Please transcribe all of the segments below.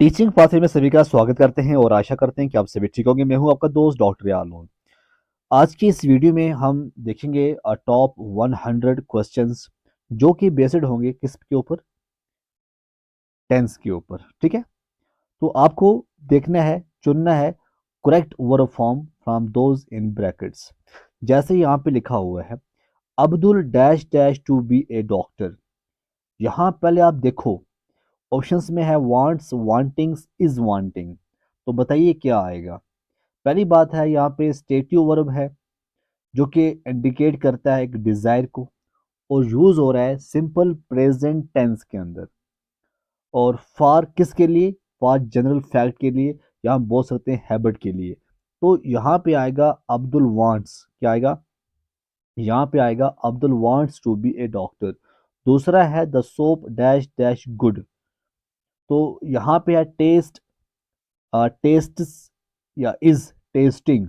Teaching pathway में सभी का स्वागत करते हैं और आशा करते हैं कि आप सभी ठीक होंगे। मैं हूं आपका दोस्त डॉक्टर यालोन। आज की इस वीडियो में हम देखेंगे टॉप 100 क्वेश्चंस जो कि बेस्ड होंगे किसके ऊपर, टेंस के ऊपर। ठीक है, तो आपको देखना है, चुनना है correct verb form from those in brackets. जैसे यहाँ पे लिखा हुआ है Abdul dash dash to be a doctor. यहाँ पहले आप देखो, ऑप्शंस में है वांट्स, वांटिंग्स, इज वांटिंग। तो बताइए क्या आएगा। पहली बात है यहाँ पे स्टेटिव वर्ब है जो कि इंडिकेट करता है एक डिजायर को, और यूज हो रहा है सिंपल प्रेजेंट टेंस के अंदर। और फॉर किसके लिए? फॉर जनरल फैक्ट के लिए, या हम बोल सकते हैं हैबिट के लिए। तो यहाँ पे आएगा अब्दुल वांट्स। क्या आएगा? यहाँ पे आएगा Abdul wants to be a doctor. दूसरा है the soap dash dash good. तो यहाँ पे है टेस्ट, टेस्ट्स या इज टेस्टिंग।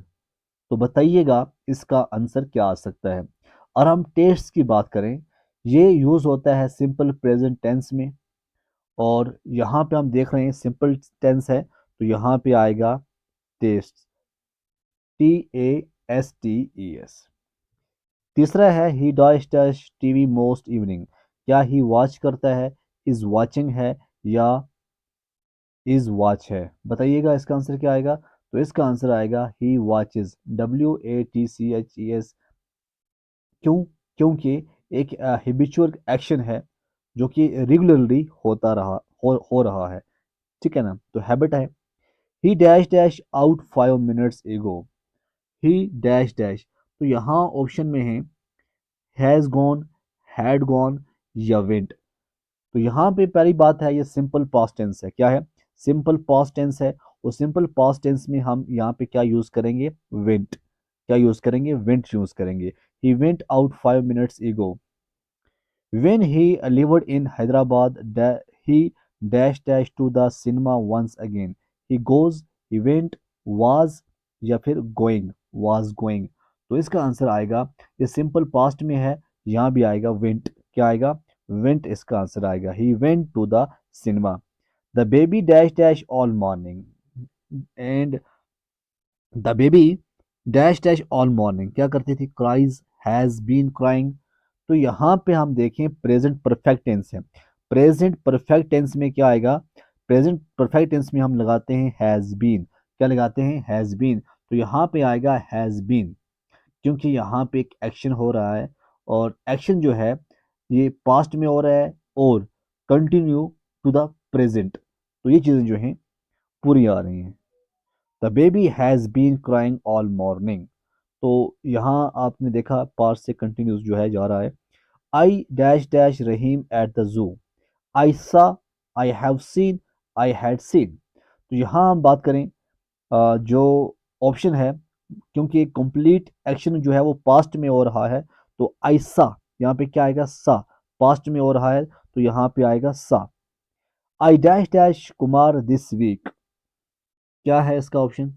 तो बताइएगा इसका आंसर क्या आ सकता है। और हम टेस्ट की बात करें, ये यूज होता है सिंपल प्रेजेंट टेंस में, और यहाँ पे हम देख रहे हैं सिंपल टेंस है, तो यहाँ पे आएगा टेस्ट, TASTES। तीसरा है he dash dash TV most evening. क्या ही वॉच करता है, इज वॉचिंग है, या इज वॉच है? बताइएगा इसका आंसर क्या आएगा। तो इसका आंसर आएगा ही वॉचेस, WATCHES। क्यों? क्योंकि एक हिबिचुअल एक्शन है जो कि रेगुलरली हो रहा है। ठीक है ना, तो हैबिट है। He dash dash out 5 minutes एगो। ही डैश डैश, तो यहाँ ऑप्शन में है हैज गॉन, हैड गॉन, या वेंट। तो यहाँ पे पहली बात है, ये सिंपल पास्ट टेंस है। क्या है? सिंपल पास्ट टेंस है। और सिंपल पास्ट टेंस में हम यहाँ पे क्या यूज करेंगे? वेंट। क्या यूज करेंगे? वेंट यूज करेंगे। ही वेंट आउट 5 मिनट्स एगो। When he lived in Hyderabad, he dash dash to the cinema once again. He goes, he went, was, या फिर going, was going। तो इसका आंसर आएगा, ये सिंपल पास्ट में है, यहाँ भी आएगा went। क्या आएगा? went इसका आंसर आएगा। He went to the cinema. The baby dash dash all morning, and the baby dash dash all morning क्या करती थी? Cries, has been crying. तो यहाँ पे हम देखें प्रेजेंट परफेक्ट टेंस है। प्रेजेंट परफेक्ट टेंस में क्या आएगा? प्रेजेंट परफेक्ट टेंस में हम लगाते हैं हैज बीन। क्या लगाते हैं? Has been. तो यहाँ पे आएगा हैज बीन, क्योंकि यहाँ पे एक एक्शन हो रहा है, और एक्शन जो है ये पास्ट में हो रहा है और कंटिन्यू टू द प्रेजेंट। तो ये चीज़ें जो हैं पूरी आ रही हैं। The baby has been crying all morning. तो यहाँ आपने देखा पास्ट से कंटिन्यूस जो है जा रहा है। I dash dash Rahim at the zoo. I saw, I have seen, I had seen. तो यहाँ हम बात करें जो ऑप्शन है, क्योंकि कंप्लीट एक्शन जो है वो पास्ट में हो रहा है, तो आई सा, यहाँ पे क्या आएगा? सा। पास्ट में हो रहा है तो यहाँ पे आएगा सा। I dash dash Kumar this week. क्या है इसका ऑप्शन?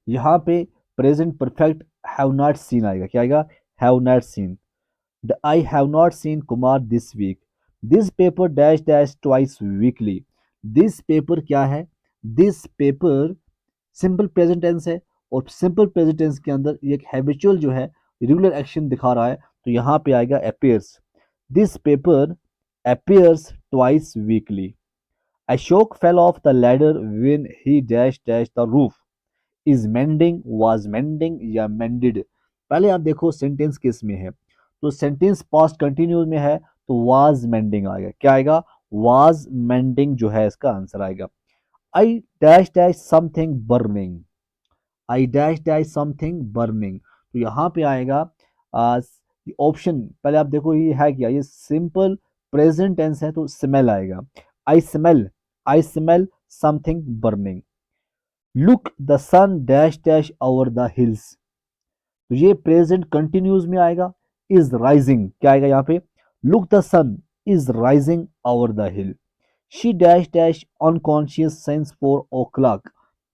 यहाँ पे present perfect have not seen आएगा। क्या आएगा? Have not seen. The I have not seen Kumar this week. This paper dash dash twice weekly. This paper क्या है? This paper simple present tense है, और सिंपल प्रेजेंट टेंस के अंदर ये एक हैबिचुअल जो है रेगुलर एक्शन दिखा रहा है, तो यहाँ पे आएगा appears. This paper appears twice weekly. Ashok fell off the ladder when he dash dash the roof. Is mending, was mending, या मेंडेड। पहले आप देखो सेंटेंस किस में है, तो सेंटेंस पास्ट कंटिन्यूस में है, तो वाज मेंडिंग आएगा। क्या आएगा? वाज मेंडिंग जो है इसका आंसर आएगा। I dash dash something burning. I dash dash something burning. तो यहाँ पे आएगा ऑप्शन, पहले आप देखो ये है क्या, ये सिंपल प्रेजेंट टेंस है, तो स्मेल आएगा। I smell, I smell something burning. Look the sun dash dash over the hills. तो ये प्रेजेंट कंटिन्यूस में आएगा। इज राइजिंग, क्या आएगा यहाँ पे? Look the sun is rising over the hill. She dash dash unconscious since 4 o'clock।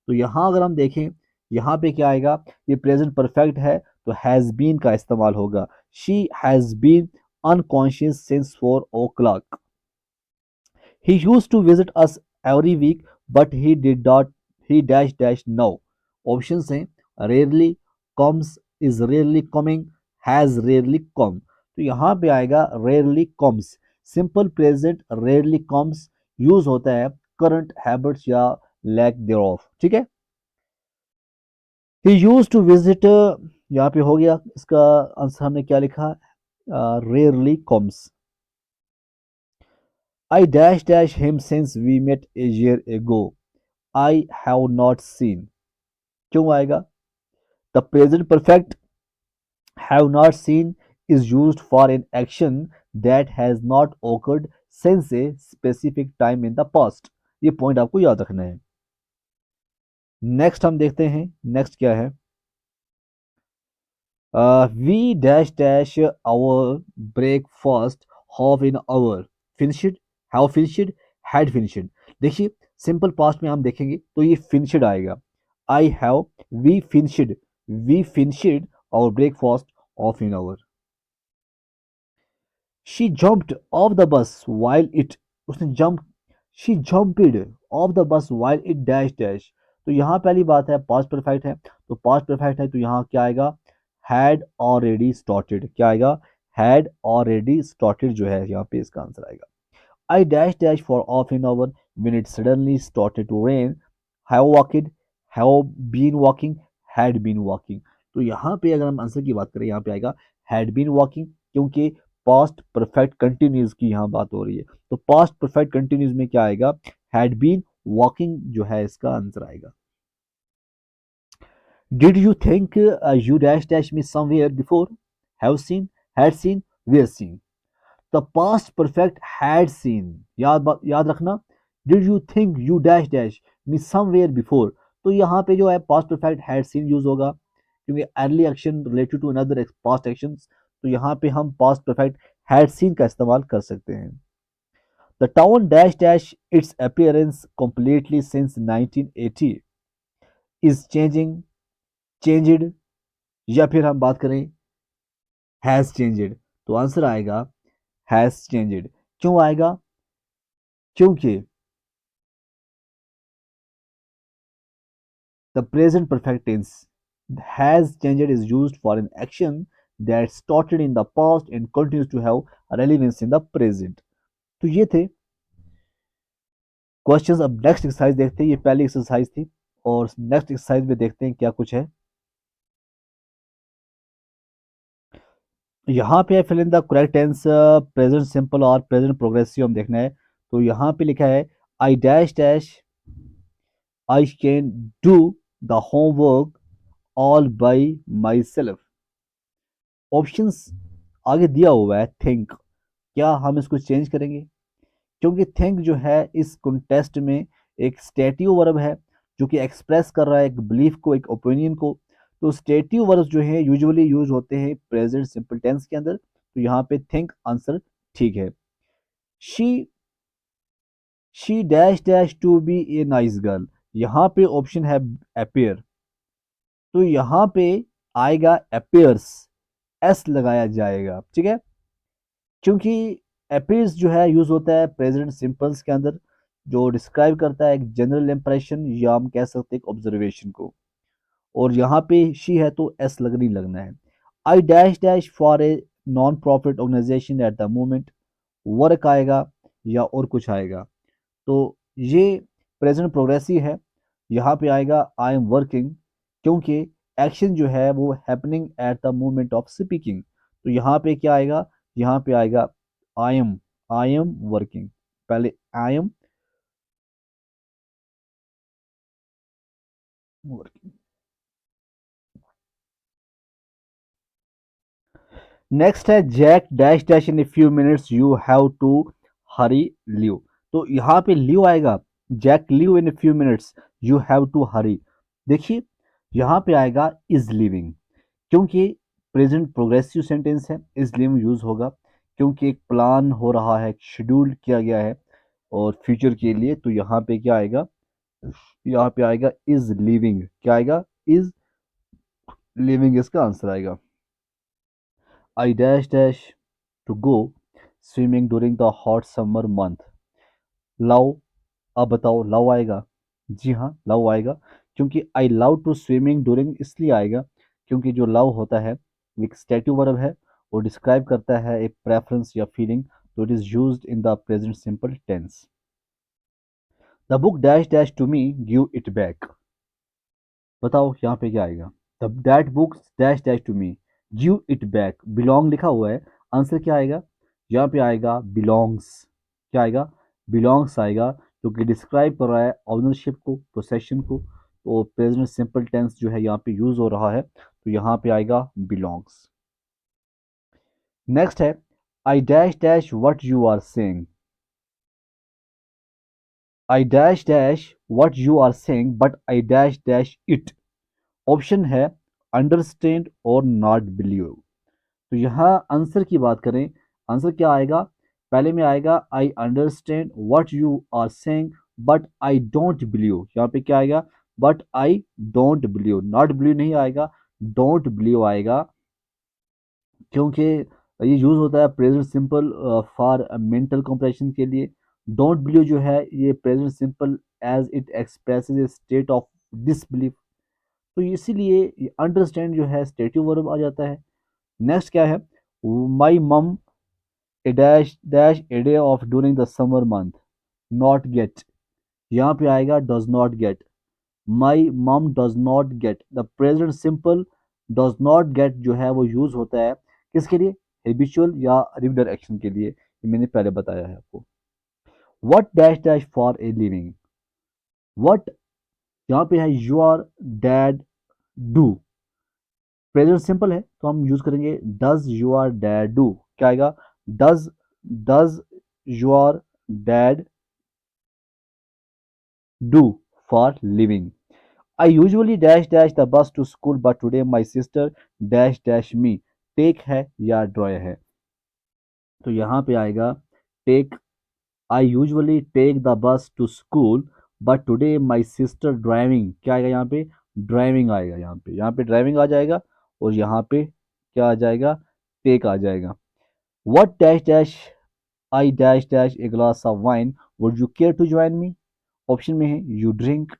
तो यहाँ अगर हम देखें, यहाँ पे क्या आएगा? ये प्रेजेंट परफेक्ट है, तो हैज बीन का इस्तेमाल होगा। She has been unconscious since 4 o'clock। He use to visit us every week, but he did not, he dash dash now. Options हैं rarely, comes, is rarely coming, has rarely come. तो यहाँ पे आएगा rarely comes. Simple present rarely comes use होता है current habits या lack thereof, ठीक है। he used to visit, यहाँ पे हो गया इसका आंसर हमने क्या लिखा, rarely comes. I dash dash him since we met a year ago. I have not seen. क्यों आएगा? The present perfect have not seen is used for an action that has not occurred since a specific time in the past. ये point आपको याद रखना है। Next हम देखते हैं, नेक्स्ट क्या है। We dash dash our breakfast half an hour. Finished, have finished, had finished. देखिए सिंपल पास्ट में हम देखेंगे तो ये finished आएगा। I have, we finished our breakfast half an hour. She jumped off the bus while it, उसने jump, she jumped off the bus while it dash dash. तो यहाँ पहली बात है पास्ट परफेक्ट है, तो पास्ट परफेक्ट है तो यहाँ क्या आएगा, had already started, क्या आएगा, had already started जो है यहाँ पे इसका आंसर आएगा। I dash dash for half an hour when it suddenly started to rain. Have walked, have been walking, had been walking. तो यहाँ पे अगर हम आंसर की बात करें यहाँ पे आएगा had been walking, क्योंकि पास्ट परफेक्ट कंटिन्यूस की यहाँ बात हो रही है, तो पास्ट परफेक्ट कंटिन्यूस में क्या आएगा, had been walking जो है इसका आंसर आएगा। Did you think you dash dash me somewhere before? Have seen, had seen, were seen. The past perfect had seen, याद रखना। Did you think you dash dash me somewhere before? तो यहाँ पे जो है past perfect had seen use होगा, क्योंकि early action related to another past actions, तो यहाँ पे हम past perfect had seen का इस्तेमाल कर सकते हैं। The town dash dash its appearance completely since 1980 is changing, changed, या फिर हम बात करें has changed, तो आंसर आएगा has changed। क्यों आएगा, क्योंकि the present perfect tense has changed is used for an action that started in the past and continues to have relevance in the present। तो ये थे क्वेश्चंस। अब नेक्स्ट एक्सरसाइज देखते हैं, ये पहली एक्सरसाइज थी और नेक्स्ट एक्सरसाइज में देखते हैं क्या कुछ है। यहाँ पे fill in the correct tense, present simple और प्रेजेंट प्रोग्रेसिव हम देखना है। तो यहाँ पे लिखा है I dash dash I can do the homework all by myself. Options आगे दिया हुआ है थिंक, क्या हम इसको चेंज करेंगे, क्योंकि थिंक जो है इस कॉन्टेस्ट में एक स्टेटिव वर्ब है जो कि एक्सप्रेस कर रहा है एक बिलीफ को, एक ओपिनियन को। तो स्टेटिव वर्ब जो है यूजुअली यूज होते हैं प्रेजेंट सिंपल टेंस के अंदर, तो यहाँ पे थिंक आंसर ठीक है। She she dash dash to be a nice girl, यहाँ पे ऑप्शन है अपेयर, तो यहाँ पे आएगा अपेयर्स, एस लगाया जाएगा, ठीक है, क्योंकि अपीयर्स जो है यूज होता है प्रेजेंट सिंपल्स के अंदर जो डिस्क्राइब करता है एक जनरल इंप्रेशन या हम कह सकते हैं ऑब्जर्वेशन को, और यहाँ पे शी है तो एस लगना है। I dash dash for a non profit organisation at the moment, work आएगा या और कुछ आएगा, तो ये प्रेजेंट प्रोग्रेसिव है, यहाँ पे आएगा आई एम वर्किंग, क्योंकि एक्शन जो है वो happening at the moment of speaking, तो यहाँ पे क्या आएगा, यहाँ पे आएगा आई एम वर्किंग, पहले आई एम वर्किंग। नेक्स्ट है Jack dash dash in a few minutes you have to hurry leave, तो यहाँ पे लीव आएगा, Jack leave in a few minutes you have to hurry. देखिए यहाँ पे आएगा इज लिविंग, क्योंकि प्रेजेंट प्रोग्रेसिव सेंटेंस है इसलिए यूज होगा, क्योंकि एक प्लान हो रहा है, शेड्यूल किया गया है और फ्यूचर के लिए, तो यहाँ पे क्या आएगा, यहाँ पे आएगा इज लिविंग, क्या आएगा, इज लिविंग इसका आंसर आएगा। I dash dash to go swimming during the hot summer month, love अब बताओ लव आएगा? जी हाँ, लव आएगा, क्योंकि I love to swimming during इसलिए आएगा क्योंकि जो लव होता है वो एक स्टेटिव वर्ब है, वो डिस्क्राइब करता है एक प्रेफरेंस या फीलिंग, तो it is used in the present simple tense. The book dash dash to me, give it back. बताओ यहाँ पे क्या आएगा? The that book dash dash to me, give it back, belong लिखा हुआ है, आंसर क्या आएगा? यहाँ पे आएगा बिलोंग्स। क्या आएगा? बिलोंग्स आएगा, जो कि डिस्क्राइब कर रहा है ऑनरशिप को, पोसेशन को, तो प्रेजेंट सिंपल टेंस जो है यहाँ पे यूज हो रहा है, तो यहाँ पे आएगा बिलोंग्स। नेक्स्ट है I dash dash what you are saying. I dash dash what you are saying but I dash dash it. Option है अंडरस्टैंड और नॉट बिलीव। तो यहाँ आंसर की बात करें, आंसर क्या आएगा? पहले में आएगा I understand what you are saying but I don't believe. यहाँ पे क्या आएगा? But I don't believe, not believe नहीं आएगा, डोंट बिलीव आएगा, क्योंकि ये यूज होता है present simple for mental compression के लिए। डोंट बिलीव जो है ये present simple as it expresses a state of disbelief, तो इसीलिए अंडरस्टैंड जो है स्टेटिव वर्ब आ जाता है। नेक्स्ट क्या है? My mum a dash dash a day off during the summer month, not get. यहाँ पे आएगा does not get. My mum does not get, the present simple does not get जो है वो यूज होता है किसके लिए? हैबिचुअल या रिपीटेड एक्शन के लिए, ये मैंने पहले बताया है आपको। What dash dash for a living, what यहाँ पे है your dad do, present simple है तो हम यूज करेंगे डज योर डैड डू। क्या आएगा? Does does your dad do for living. I usually dash dash the bus to school but today my sister dash dash me, take है या drive है? तो यहाँ पे आएगा take. I usually take the bus to school but today my sister driving. क्या आएगा यहाँ पे? ड्राइविंग आएगा, यहाँ पे ड्राइविंग आ जाएगा, और यहाँ पे क्या आ जाएगा? टेक आ जाएगा। What dash dash I dash dash a glass of wine, would you care to join me? Option में है यू ड्रिंक,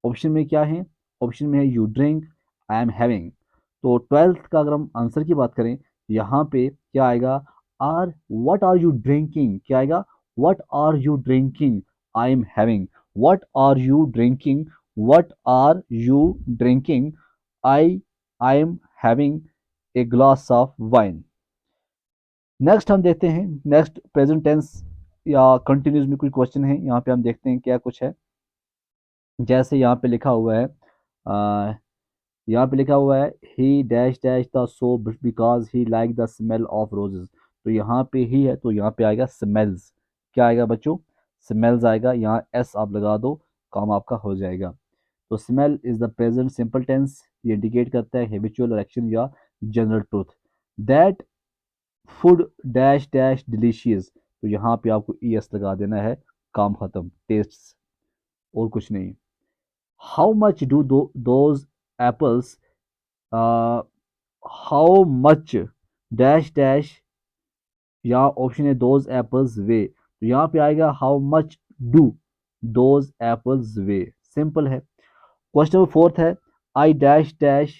ऑप्शन में क्या है? ऑप्शन में है you drink, I am having. तो 12th का अगर हम आंसर की बात करें, यहाँ पे क्या आएगा? Are what are you drinking, क्या आएगा? What are you drinking, I am having. What are you drinking, what are you drinking, I am having a glass of wine. Next हम देखते हैं, नेक्स्ट प्रेजेंट टेंस या continuous में कोई question है, यहाँ पे हम देखते हैं क्या कुछ है। जैसे यहाँ पे लिखा हुआ है, यहाँ पे लिखा हुआ है he dash dash the so because he like the smell of roses. तो यहाँ पे ही है तो यहाँ पे आएगा स्मेल्स। क्या आएगा बच्चों? स्मेल्स आएगा, यहाँ एस आप लगा दो, काम आपका हो जाएगा। तो smell is the present simple tense, ये इंडिकेट करता है हैबिचुअल एक्शन या general truth. That food dash dash delicious, तो यहाँ पे आपको ई एस लगा देना है, काम खत्म, टेस्ट और कुछ नहीं। How much do those apples, how much dash dash, यहाँ ऑप्शन है दोज एप्पल्स वे, तो यहाँ पे आएगा how much do those apples way, simple है। क्वेश्चन नंबर फोर्थ है I dash dash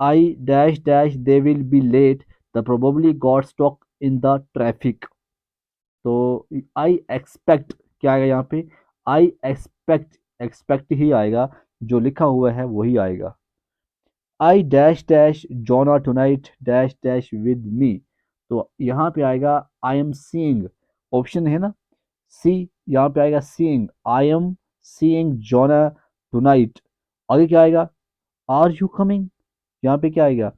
I dash dash they will be let the probably got stock in the traffic. तो I expect, क्या आएगा यहाँ पे? आई एक्सपेक्ट, एक्सपेक्ट ही आएगा, जो लिखा हुआ है वही आएगा। I dash dash Joanna tonight dash dash with me, तो यहाँ पे आएगा आई एम सीइंग, ऑप्शन है ना सी, यहाँ पे आएगा seeing, I am seeing Joanna tonight. आगे क्या आएगा? आर यू कमिंग, यहाँ पे क्या आएगा?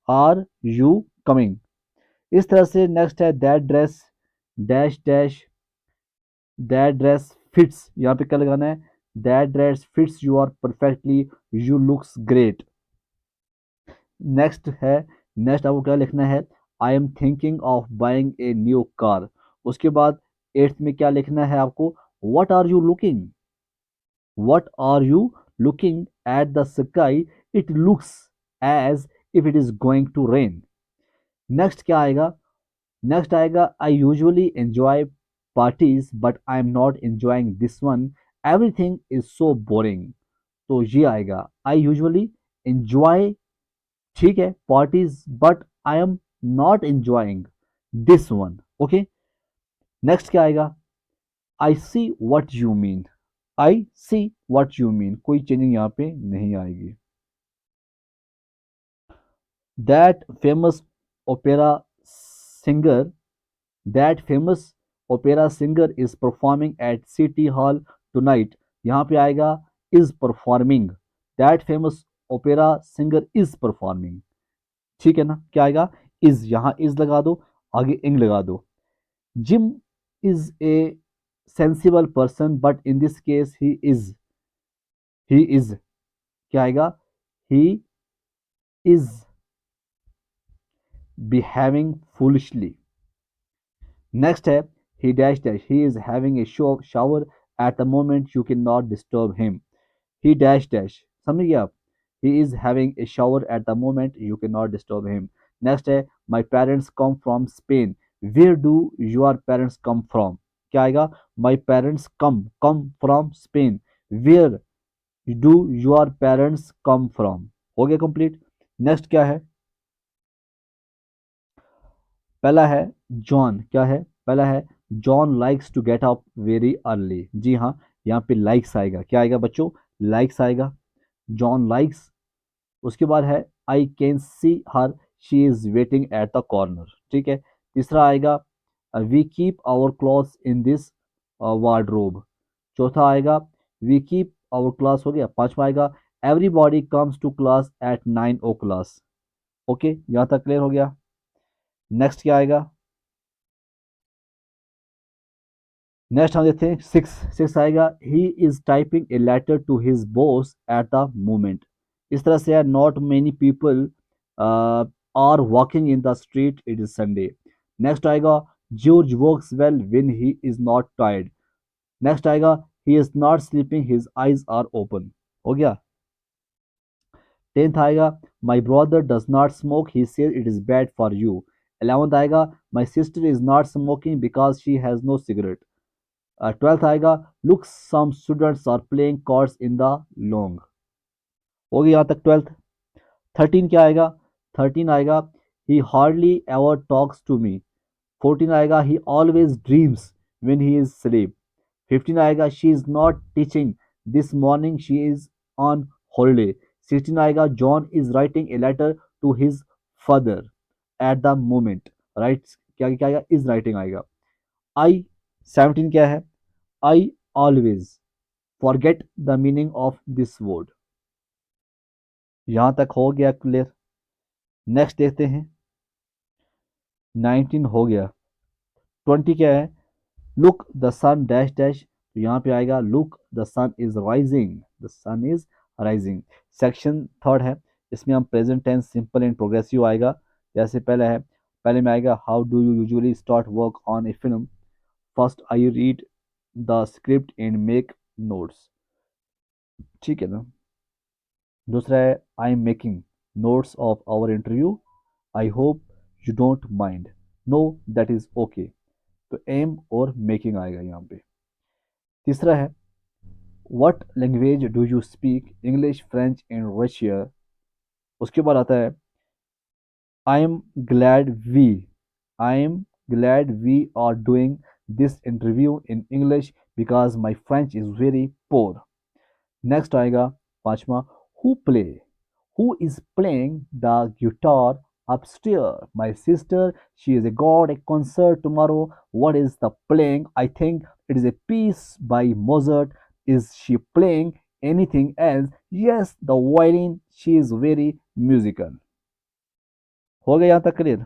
Are you coming. इस तरह से नेक्स्ट है that dress dash dash, that dress fits, यहाँ पे क्या लगाना है? That dress fits you are perfectly, you looks great. Next है, नेक्स्ट आपको क्या लिखना है? I am thinking of buying a new car. उसके बाद एट्थ में क्या लिखना है आपको? What are you looking, what are you looking at the sky, it looks as if it is going to rain. Next क्या आएगा? नेक्स्ट आएगा I usually enjoy parties but I am not enjoying this one. Everything is so boring. तो ये आएगा I usually enjoy, ठीक है, parties but I am not enjoying this one. Okay, next क्या आएगा? I see what you mean, I see what you mean, कोई changing यहाँ पे नहीं आएगी. That famous opera singer, that famous opera singer is performing at city hall tonight. यहाँ पे आएगा is performing. That famous opera singer is performing, ठीक है ना. क्या आएगा? इज, यहाँ इज लगा दो, आगे इंग लगा दो. Gym is a sensible person but in this case he is क्या आएगा? He is behaving foolishly. Next है he dash dash, he is having a shower at the moment, you cannot disturb him. He dash dash, समझ गए आप? he is having a shower at the moment, you cannot disturb him. Next है my parents come from Spain, where do your parents come from? क्या आएगा? my parents come from Spain, where do your parents come from? हो गया complete. Next क्या है? पहला है John, क्या है? पहला है John likes to get up very early. जी हाँ, यहाँ पे लाइक्स आएगा. क्या आएगा बच्चों? लाइक्स आएगा. John likes. उसके बाद है I can see her, she is waiting at the corner, ठीक है. तीसरा आएगा we keep our clothes in this wardrobe. चौथा आएगा वी कीप आवर क्लास, हो गया. पांचवा आएगा everybody comes to class at 9 o'clock. Okay, यहाँ तक क्लियर हो गया. नेक्स्ट क्या आएगा? नेक्स्ट हम देखते हैं सिक्स. सिक्स आएगा he is typing a letter to his boss at the moment. इस तरह से है not many people are walking in the street, it is Sunday. Next आएगा George works well when he is not tired. Next आएगा he is not sleeping, his eyes are open. हो गया. Tenth आएगा my brother does not smoke, he says it is bad for you. 11th आएगा my sister is not smoking because she has no cigarette. 12th आएगा look some students are playing cards in the lawn. हो गया यहाँ तक 12th. 13 क्या आएगा? 13 आएगा he hardly ever talks to me. 14 आएगा he always dreams when he is sleep. 15 आएगा she is not teaching this morning, she is on holiday. 16 आएगा John is writing a letter to his father at the moment. Right, क्या क्या आएगा? Is writing आएगा. आई 17 क्या है? I always forget the meaning of this word. यहां तक हो गया क्लियर. नेक्स्ट देखते हैं. 19 हो गया. 20 क्या है? Look the sun dash dash. तो यहाँ पे आएगा look the sun is rising, the sun is rising. Section third है, इसमें हम present tense simple and progressive आएगा. जैसे पहले है, पहले में आएगा how do you usually start work on a film. First I read the script and make notes, ठीक है ना. दूसरा है I am making notes of our interview, I hope you don't mind, no that is okay. तो am और making आएगा यहाँ पे. तीसरा है what language do you speak, English, French and Russia. उसके बाद आता है I am glad we, I am glad we are doing this interview in English because my French is very poor. नेक्स्ट आएगा पांचवा who play, who is playing the guitar upstairs. My sister, she is got a concert tomorrow. What is the playing? I think it is a piece by Mozart. Is she playing anything else? Yes, the violin. She is very musical. हो गया यहाँ तक clear.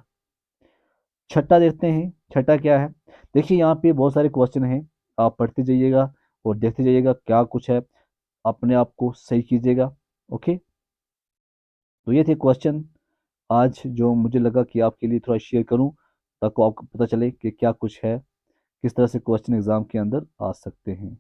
छठा देखते हैं. छठा क्या है? देखिए यहाँ पे बहुत सारे क्वेश्चन हैं, आप पढ़ते जाइएगा और देखते जाइएगा क्या कुछ है, अपने आप को सही कीजिएगा. ओके, तो ये थे क्वेश्चन आज जो मुझे लगा कि आपके लिए थोड़ा शेयर करूं ताकि आपको पता चले कि क्या कुछ है, किस तरह से क्वेश्चन एग्जाम के अंदर आ सकते हैं.